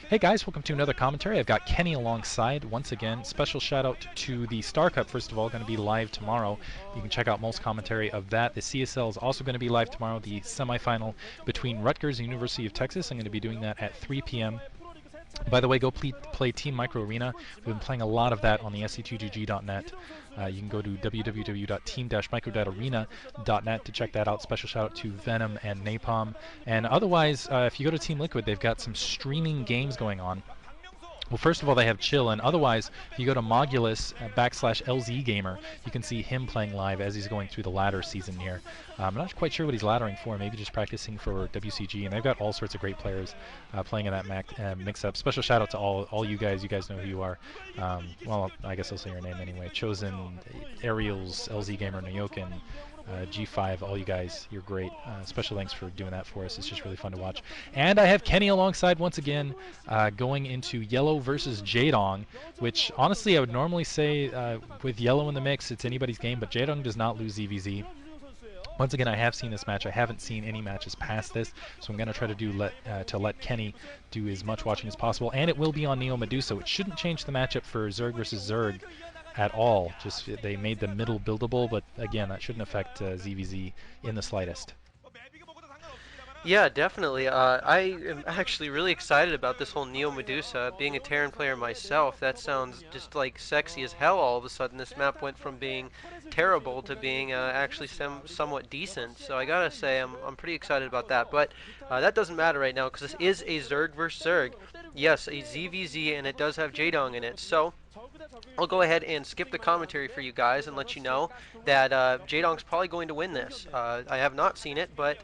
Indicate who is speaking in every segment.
Speaker 1: Hey guys, welcome to another commentary. I've got Kenny alongside once again. Special shout out to the Star Cup, first of all, going to be live tomorrow. You can check out most commentary of that. The CSL is also going to be live tomorrow, the semifinal between Rutgers and University of Texas. I'm going to be doing that at 3 p.m. By the way, go play Team Micro Arena. We've been playing a lot of that on the sc2gg.net. You can go to www.team-micro.arena.net to check that out. Special shout out to Venom and Napalm. And otherwise, if you go to Team Liquid, they've got some streaming games going on. Well, first of all, they have Chill, and otherwise, if you go to Mogulus /LZ Gamer, you can see him playing live as he's going through the ladder season here. I'm not quite sure what he's laddering for, maybe just practicing for WCG, and they've got all sorts of great players playing in that mix-up. Special shout out to all you guys know who you are. Well, I guess I'll say your name anyway. Chosen, Ariels, LZ Gamer, Nayokin, G5, all you guys, you're great. Special thanks for doing that for us. It's just really fun to watch. And I have Kenny alongside once again, going into Yellow versus Jaedong, which honestly I would normally say with Yellow in the mix, it's anybody's game, but Jaedong does not lose ZVZ. Once again, I have seen this match. I haven't seen any matches past this, so I'm going to try to let Kenny do as much watching as possible. And it will be on Neo Medusa, which shouldn't change the matchup for Zerg versus Zerg at all. Just they made the middle buildable, but again, that shouldn't affect ZVZ in the slightest.
Speaker 2: Yeah, definitely. I am actually really excited about this whole Neo Medusa. Being a Terran player myself, that sounds just like sexy as hell. All of a sudden, this map went from being terrible to being actually somewhat decent. So I gotta say, I'm pretty excited about that. But that doesn't matter right now because this is a Zerg versus Zerg. Yes, a ZVZ, and it does have Jaedong in it. So I'll go ahead and skip the commentary for you guys and let you know that Jaedong's probably going to win this. I have not seen it, but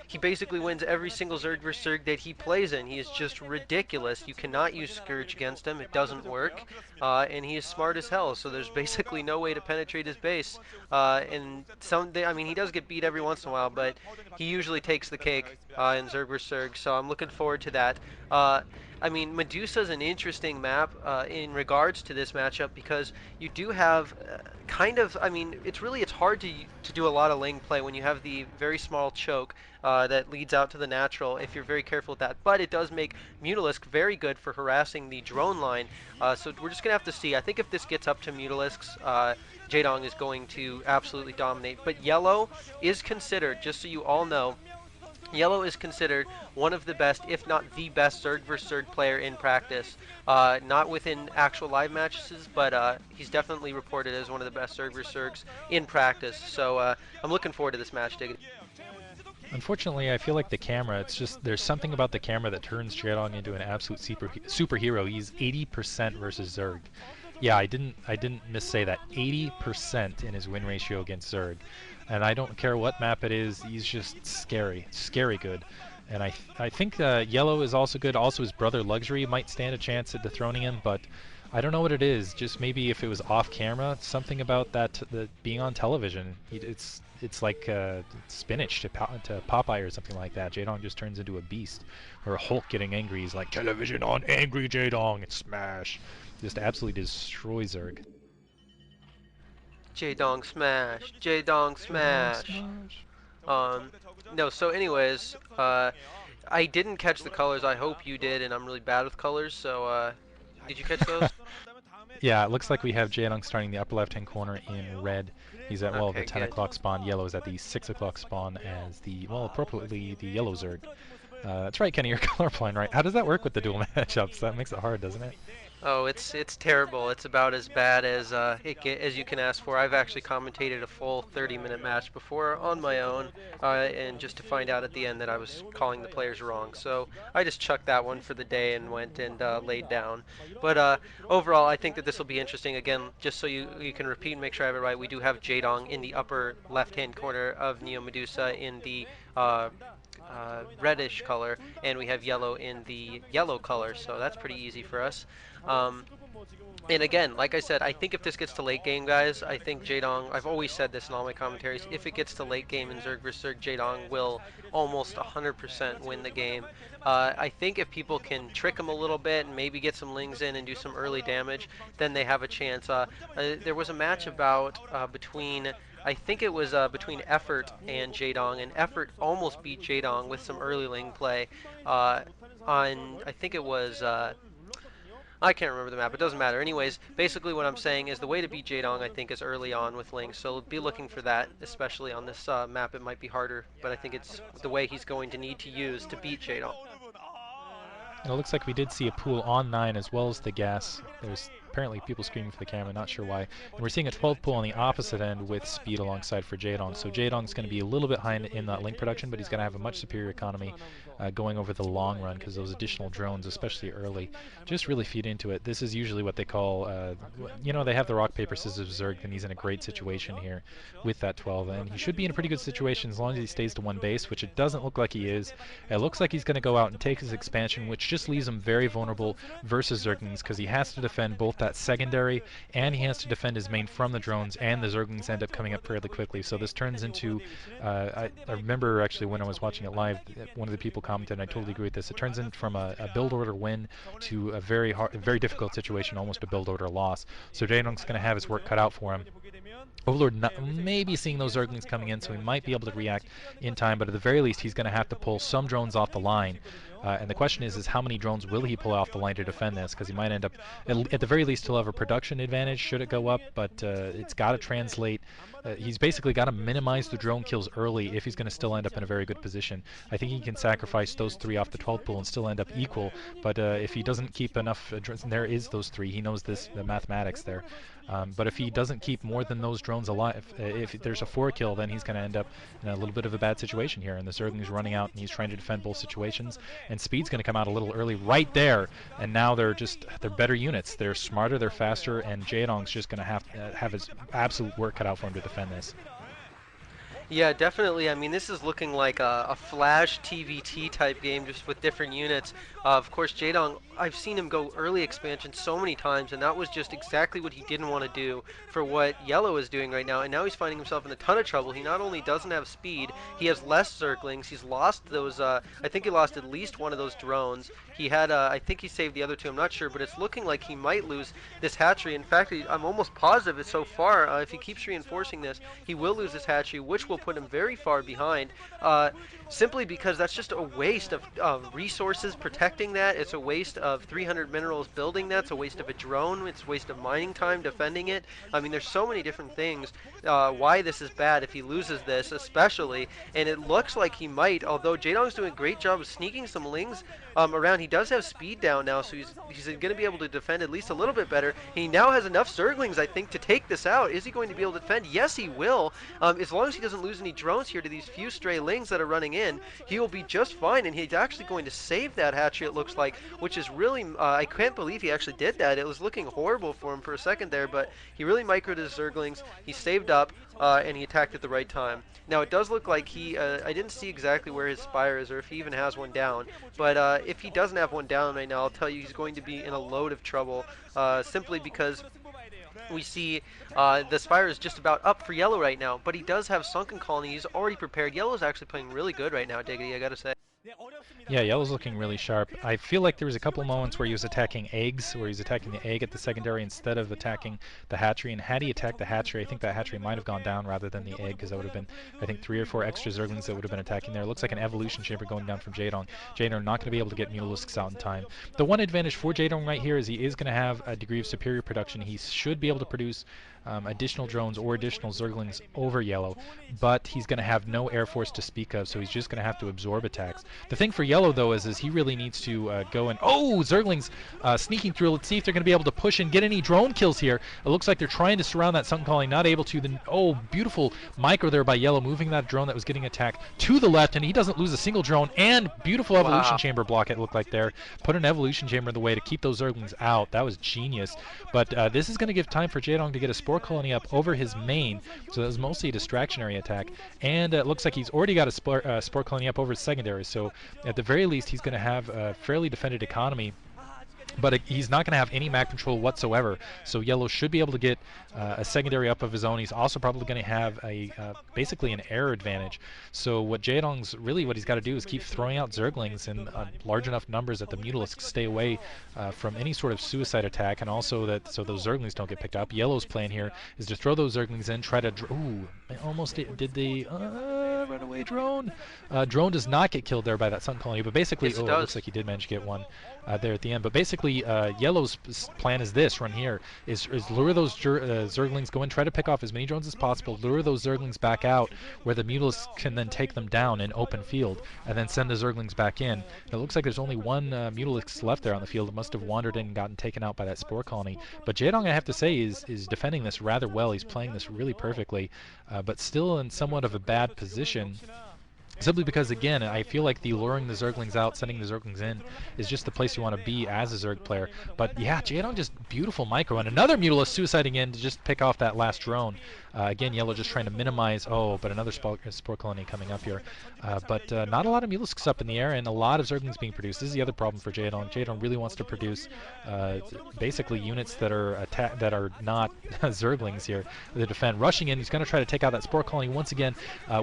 Speaker 2: he basically wins every single Zerg vs Zerg that he plays in. He is just ridiculous. You cannot use Scourge against him. It doesn't work. And he is smart as hell, so there's basically no way to penetrate his base. And I mean, he does get beat every once in a while, but he usually takes the cake in Zerg vs Zerg, so I'm looking forward to that. I mean, Medusa is an interesting map in regards to this matchup because you do have I mean, it's hard to do a lot of lane play when you have the very small choke that leads out to the natural if you're very careful with that. But it does make Mutalisk very good for harassing the drone line. So we're just going to have to see. I think if this gets up to Mutalisks, Jaedong is going to absolutely dominate. But Yellow is considered, just so you all know, Yellow is considered one of the best, if not the best, Zerg vs Zerg player in practice. Not within actual live matches, but he's definitely reported as one of the best Zerg vs Zergs in practice. So I'm looking forward to this match, Diggity.
Speaker 1: Unfortunately, I feel like the camera, it's just, there's something about the camera that turns Jaedong into an absolute superhero. He's 80% versus Zerg. Yeah, I didn't missay that. 80% in his win ratio against Zerg. And I don't care what map it is, he's just scary good. And I think Yellow is also good. Also, his brother Luxury might stand a chance at dethroning him, but I don't know what it is. Just maybe if it was off camera, something about that being on television. It's like spinach to Popeye or something like that. Jaedong just turns into a beast. Or Hulk getting angry. He's like, television on angry Jaedong and smash. Just absolutely destroys Zerg.
Speaker 2: Jaedong smash! Jaedong smash! No, so anyways, I didn't catch the colors. I hope you did, and I'm really bad with colors, so did you catch those?
Speaker 1: Yeah, it looks like we have Jaedong starting the upper left-hand corner in red. He's at, well,
Speaker 2: Okay,
Speaker 1: the 10 o'clock spawn. Yellow is at the 6 o'clock spawn as the, well, appropriately, the yellow Zerg. That's right, Kenny, you're colorblind, right? How does that work with the dual matchups? That makes it hard, doesn't it?
Speaker 2: Oh, it's terrible. It's about as bad as as you can ask for. I've actually commentated a full 30-minute match before on my own, and just to find out at the end that I was calling the players wrong. So I just chucked that one for the day and went and laid down. But overall, I think that this will be interesting. Again, just so you can repeat and make sure I have it right, we do have Jaedong in the upper left-hand corner of Neo Medusa in the reddish color, and we have Yellow in the yellow color, so that's pretty easy for us. And again, like I said, I think if this gets to late game, guys, I think Jaedong, I've always said this in all my commentaries, if it gets to late game in Zerg vs Zerg, Jaedong will almost 100% win the game. I think if people can trick him a little bit and maybe get some lings in and do some early damage, then they have a chance. There was a match about between, I think it was between Effort and Jaedong, and Effort almost beat Jaedong with some early ling play. on, I think it was, I can't remember the map, it doesn't matter. Anyways, basically what I'm saying is the way to beat Jaedong, I think, is early on with Link, so be looking for that, especially on this map. It might be harder, but I think it's the way he's going to need to use to beat Jaedong.
Speaker 1: And it looks like we did see a pool on 9 as well as the gas. There's apparently people screaming for the camera, not sure why. And we're seeing a 12 pool on the opposite end with speed alongside for Jaedong. So Jaedong's going to be a little bit high in that link production, but he's going to have a much superior economy going over the long run because those additional drones, especially early, just really feed into it. This is usually what they call, you know, they have the rock, paper, scissors, zerg, and he's in a great situation here with that 12. And he should be in a pretty good situation as long as he stays to one base, which it doesn't look like he is. It looks like he's going to go out and take his expansion, which just leaves him very vulnerable versus zerglings because he has to defend both that secondary and he has to defend his main from the drones, and the zerglings end up coming up fairly quickly. So this turns into, I remember actually when I was watching it live, one of the people commented, and I totally agree with this, it turns in from a build order win to a very difficult situation, almost a build order loss. So Jaedong's going to have his work cut out for him. Overlord maybe seeing those zerglings coming in, so he might be able to react in time, but at the very least he's going to have to pull some drones off the line. And the question is how many drones will he pull off the line to defend this, because he might end up, at the very least he'll have a production advantage should it go up, but it's got to translate. He's basically got to minimize the drone kills early if he's going to still end up in a very good position. I think he can sacrifice those 3 off the 12 pool and still end up equal, but if he doesn't keep enough, and there is those 3, he knows this, the mathematics there. But if he doesn't keep more than those drones alive, if there's a 4 kill, then he's going to end up in a little bit of a bad situation here. And the Zergling's running out, and he's trying to defend both situations. And Speed's going to come out a little early right there. And now they're better units. They're smarter, they're faster, and Jaedong's just going to have his absolute work cut out for him to defend this.
Speaker 2: Yeah, definitely. I mean, this is looking like a Flash TVT type game, just with different units. Of course, Jaedong, I've seen him go early expansion so many times, and that was just exactly what he didn't want to do for what Yellow is doing right now. And now he's finding himself in a ton of trouble. He not only doesn't have speed, he has less Zerglings. He's lost those, I think he lost at least one of those drones. He had, I think he saved the other 2, I'm not sure, but it's looking like he might lose this hatchery. In fact, I'm almost positive so far, if he keeps reinforcing this, he will lose this hatchery, which will put him very far behind, simply because that's just a waste of resources protecting that. It's a waste of 300 minerals building that. It's a waste of a drone. It's a waste of mining time defending it. I mean, there's so many different things why this is bad if he loses this, especially, and it looks like he might, although Jaedong's doing a great job of sneaking some lings around. He does have speed down now, so he's going to be able to defend at least a little bit better. He now has enough Zerglings, I think, to take this out. Is he going to be able to defend? Yes, he will. As long as he doesn't lose any drones here to these few stray lings that are running in, he will be just fine, and he's actually going to save that hatchery, it looks like, which is really, I can't believe he actually did that. It was looking horrible for him for a second there, but he really microed his Zerglings. He saved up, and he attacked at the right time. Now, it does look like he, I didn't see exactly where his Spire is, or if he even has one down, but if he doesn't have one down right now, I'll tell you he's going to be in a load of trouble, simply because we see the Spire is just about up for Yellow right now, but he does have Sunken Colony. He's already prepared. Yellow's actually playing really good right now, Diggity, I gotta say.
Speaker 1: Yeah, Yellow's looking really sharp. I feel like there was a couple of moments where he was attacking eggs, where he's attacking the egg at the secondary instead of attacking the hatchery. And had he attacked the hatchery, I think that hatchery might have gone down rather than the egg, because that would have been, I think, 3 or 4 extra Zerglings that would have been attacking there. It looks like an evolution chamber going down from Jaedong. Jaedong not going to be able to get Mutalisks out in time. The one advantage for Jaedong right here is he is going to have a degree of superior production. He should be able to produce additional drones or additional Zerglings over Yellow, but he's going to have no Air Force to speak of, so he's just going to have to absorb attacks. The thing for Yellow, though, is he really needs to go and... Oh, Zerglings sneaking through. Let's see if they're going to be able to push and get any drone kills here. It looks like they're trying to surround that Sunken Colony, not able to. Oh, beautiful micro there by Yellow, moving that drone that was getting attacked to the left, and he doesn't lose a single drone, and beautiful evolution chamber block, it looked like there. Put an evolution chamber in the way to keep those Zerglings out. That was genius. But this is going to give time for Jaedong to get a Spore Colony up over his main, so that was mostly a distractionary attack, and it looks like he's already got a Spore Colony up over his secondary, so at the very least he's going to have a fairly defended economy. But he's not going to have any map control whatsoever, so Yellow should be able to get a secondary up of his own. He's also probably going to have a basically an air advantage. So what Jaedong's really what he's got to do is keep throwing out Zerglings in large enough numbers that the Mutalisks stay away from any sort of suicide attack, and also that so those Zerglings don't get picked up. Yellow's plan here is to throw those Zerglings in, try to... Ooh, almost did the... run away, Drone. Drone does not get killed there by that Sun Colony, but basically,
Speaker 2: Yes,
Speaker 1: it looks like he did manage to get one there at the end. But basically, Yellow's plan is this run here, is lure those Zerglings, go in, try to pick off as many drones as possible, lure those Zerglings back out, where the Mutalisks can then take them down in open field, and then send the Zerglings back in. It looks like there's only one Mutalisk left there on the field. It must have wandered in and gotten taken out by that Spore Colony. But Jaedong, I have to say, is defending this rather well. He's playing this really perfectly, but still in somewhat of a bad position. Simply because, again, I feel like the luring the Zerglings out, sending the Zerglings in, is just the place you want to be as a Zerg player. But yeah, Jaedong just beautiful micro, and another Mutalisk suiciding in to just pick off that last drone. Again, Yellow just trying to minimize, but another Spore Colony coming up here. But not a lot of Mutalisks up in the air, and a lot of Zerglings being produced. This is the other problem for Jaedong. Jaedong really wants to produce basically units that are not Zerglings here to defend. Rushing in, he's going to try to take out that Spore Colony once again.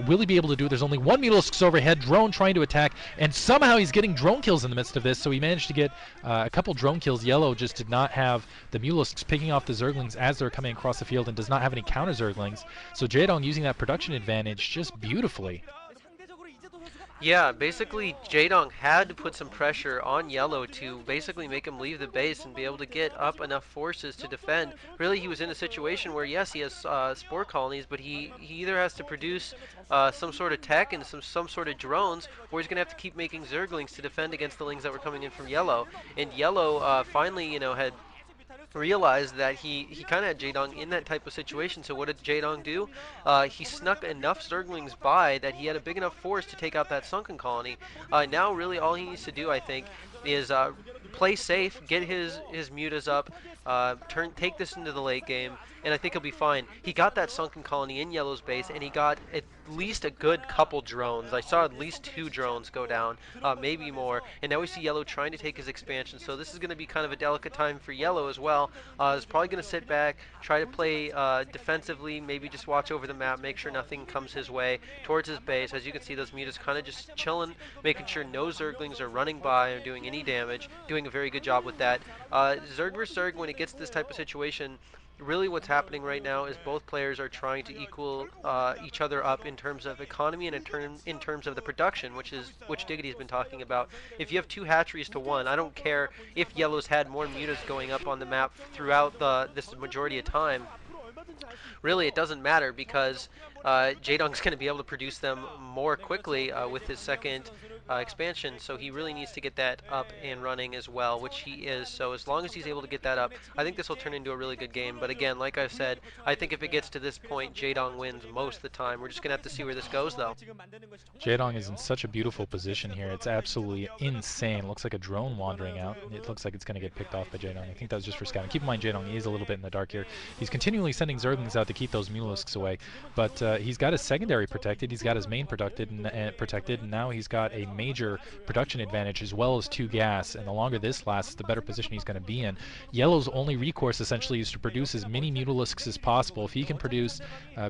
Speaker 1: Will he be able to do it? There's only one Mutalisk overhead, Drone trying to attack, and somehow he's getting drone kills in the midst of this, so he managed to get a couple drone kills. Yellow just did not have the Mutalisks picking off the Zerglings as they're coming across the field and does not have any counter Zerglings. So Jaedong using that production advantage just beautifully.
Speaker 2: Yeah, basically Jaedong had to put some pressure on Yellow to basically make him leave the base and be able to get up enough forces to defend. Really, he was in a situation where, yes, he has Spore Colonies, but he either has to produce some sort of tech and some sort of drones, or he's going to have to keep making Zerglings to defend against the Lings that were coming in from Yellow. And Yellow finally, had realized that he kind of had Jaedong in that type of situation. So what did Jaedong do? He snuck enough Zerglings by that he had a big enough force to take out that Sunken Colony. Now really all he needs to do, I think, is play safe, get his mutas up, take this into the late game, and I think he'll be fine. He got that Sunken Colony in Yellow's base, and he got at least a good couple drones. I saw at least 2 drones go down, maybe more, and now we see Yellow trying to take his expansion, so this is going to be kind of a delicate time for Yellow as well. He's probably going to sit back, try to play defensively, maybe just watch over the map, make sure nothing comes his way towards his base. As you can see, those mutas kind of just chilling, making sure no Zerglings are running by or doing any damage, doing a very good job with that. Zerg vs Zerg, when it gets to this type of situation, really what's happening right now is both players are trying to equal each other up in terms of economy and in terms of the production, which Diggity's been talking about. If you have 2 hatcheries to 1, I don't care if Yellow's had more mutas going up on the map throughout this majority of time. Really, it doesn't matter because Jaedong's going to be able to produce them more quickly with his second expansion, so he really needs to get that up and running as well, which he is. So as long as he's able to get that up, I think this will turn into a really good game. But again, like I said, I think if it gets to this point, Jaedong wins most of the time. We're just going to have to see where this goes, though.
Speaker 1: Jaedong is in such a beautiful position here. It's absolutely insane. Looks like a drone wandering out. It looks like it's going to get picked off by Jaedong. I think that was just for scouting. Keep in mind, Jaedong is a little bit in the dark here. He's continually sending Zerglings out to keep those Mutalisks away, but he's got his secondary protected, he's got his main protected, and now he's got a major production advantage as well as 2 gas, and the longer this lasts, the better position he's going to be in. Yellow's only recourse essentially is to produce as many Mutalisks as possible. If he can produce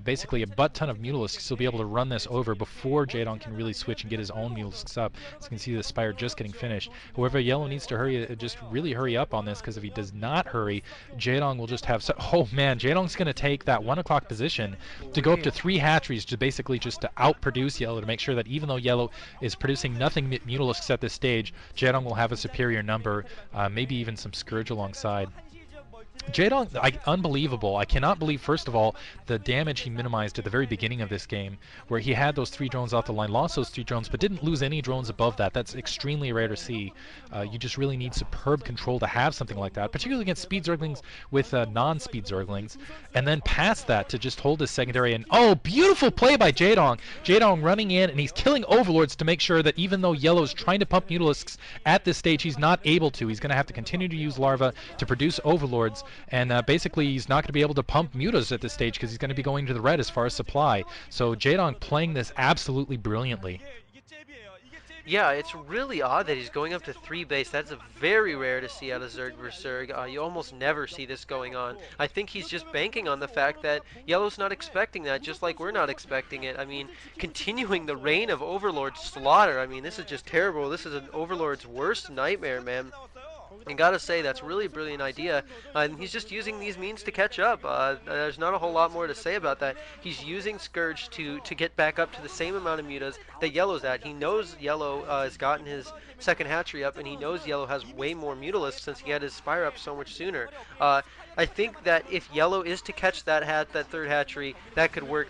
Speaker 1: basically a butt ton of Mutalisks, he'll be able to run this over before Jaedong can really switch and get his own Mutalisks up. As you can see, the Spire just getting finished. However, Yellow needs to hurry, just really hurry up on this, because if he does not hurry, Jaedong will just have oh man, Jaedong's going to take that 1 o'clock position to go up to 3 hatcheries to basically just to outproduce Yellow, to make sure that even though Yellow is producing nothing Mutalisks at this stage, Jaedong will have a superior number, maybe even some Scourge alongside. Jaedong, unbelievable. I cannot believe, first of all, the damage he minimized at the very beginning of this game, where he had those 3 drones off the line, lost those 3 drones, but didn't lose any drones above that. That's extremely rare to see. You just really need superb control to have something like that, particularly against speed Zerglings with non-speed Zerglings. And then past that, to just hold his secondary, and oh, beautiful play by Jaedong. Jaedong running in, and he's killing Overlords to make sure that even though Yellow's trying to pump Mutalisks at this stage, he's not able to. He's going to have to continue to use Larva to produce Overlords. And basically, he's not going to be able to pump mutas at this stage because he's going to be going to the red as far as supply. So Jaedong playing this absolutely brilliantly.
Speaker 2: Yeah, it's really odd that he's going up to 3 base. That's very rare to see out of Zerg vs Zerg. You almost never see this going on. I think he's just banking on the fact that Yellow's not expecting that, just like we're not expecting it. I mean, continuing the reign of Overlord slaughter. I mean, this is just terrible. This is an Overlord's worst nightmare, man. And gotta say, that's really a brilliant idea. And he's just using these means to catch up. There's not a whole lot more to say about that. He's using Scourge to get back up to the same amount of mutas that Yellow's at. He knows Yellow has gotten his second hatchery up, and he knows Yellow has way more Mutalisks since he had his Spire up so much sooner. I think that if Yellow is to catch that third hatchery, that could work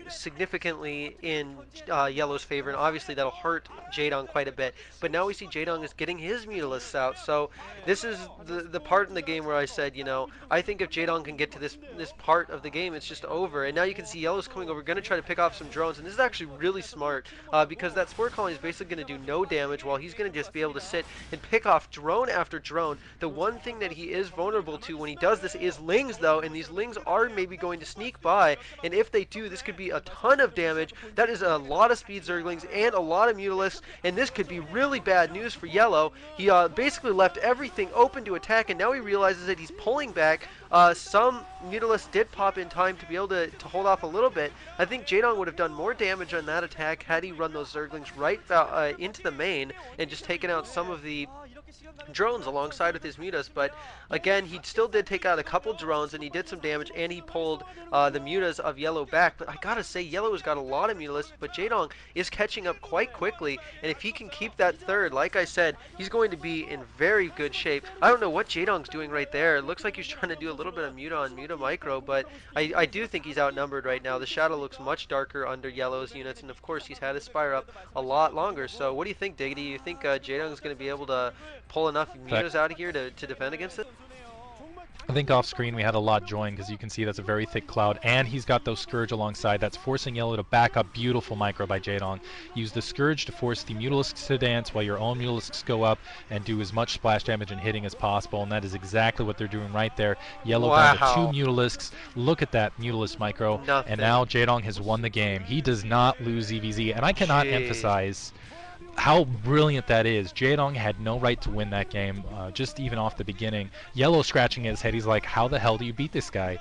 Speaker 2: significantly in Yellow's favor, and obviously that'll hurt Jaedong quite a bit. But now we see Jaedong is getting his Mutalisks out, so this is the part in the game where I said, you know, I think if Jaedong can get to this part of the game, it's just over. And now you can see Yellow's coming over, going to try to pick off some drones, and this is actually really smart because that Spore Colony is basically going to do no damage while he's going to just be able to sit and pick off drone after drone. The one thing that he is vulnerable to when he does this is Lings, though, and these Lings are maybe going to sneak by, and if they do, this could be a ton of damage. That is a lot of speed Zerglings and a lot of Mutalisks, and this could be really bad news for Yellow. He basically left everything open to attack, and now he realizes that he's pulling back. Some Mutalisks did pop in time to be able to hold off a little bit. I think Jaedong would have done more damage on that attack had he run those Zerglings right into the main and just taken out some of the drones alongside with his mutas. But again, he still did take out a couple drones, and he did some damage, and he pulled the mutas of Yellow back. But I gotta say, Yellow has got a lot of Mutalisks, but Jaedong is catching up quite quickly, and if he can keep that third, like I said, he's going to be in very good shape. I don't know what Jaedong's doing right there. It looks like he's trying to do a little bit of muta on muta micro, but I do think he's outnumbered right now. The shadow looks much darker under Yellow's units, and of course he's had his Spire up a lot longer. So what do you think, Diggity? You think Jaedong is going to be able to pull enough mutas out of here to defend against it?
Speaker 1: I think off screen we had a lot join because you can see that's a very thick cloud, and he's got those Scourge alongside. That's forcing Yellow to back up. Beautiful micro by Jaedong. Use the Scourge to force the Mutalisks to dance while your own Mutalisks go up and do as much splash damage and hitting as possible, and that is exactly what they're doing right there. Yellow down to 2 Mutalisks. Look at that Mutalisk micro.
Speaker 2: Nothing.
Speaker 1: And now Jaedong has won the game. He does not lose EVZ, and I cannot emphasize how brilliant that is. Jaedong had no right to win that game, just even off the beginning. Yellow scratching his head, he's like, how the hell do you beat this guy?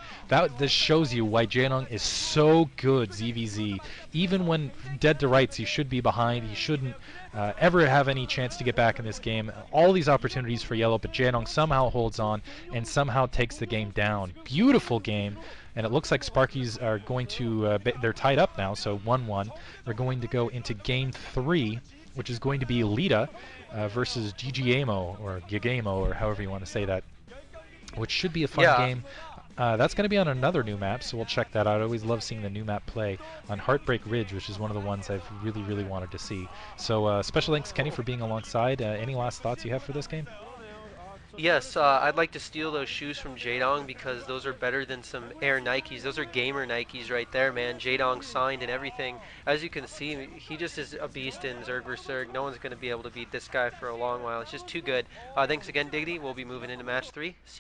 Speaker 1: This shows you why Jaedong is so good, ZVZ. Even when dead to rights, he should be behind. He shouldn't ever have any chance to get back in this game. All these opportunities for Yellow, but Jaedong somehow holds on and somehow takes the game down. Beautiful game. And it looks like Sparkyz are going to, they're tied up now, so 1-1. They're going to go into game 3, which is going to be Lita versus Gigamo, or Gigamo, or however you want to say that, which should be a fun game. That's going to be on another new map, so we'll check that out. I always love seeing the new map play on Heartbreak Ridge, which is one of the ones I've really wanted to see. So special thanks, Kenny, for being alongside. Any last thoughts you have for this game?
Speaker 2: Yes, I'd like to steal those shoes from Jaedong because those are better than some Air Nikes. Those are gamer Nikes right there, man. Jaedong signed and everything. As you can see, he just is a beast in Zerg vs. Zerg. No one's going to be able to beat this guy for a long while. It's just too good. Thanks again, Diggity. We'll be moving into match 3. See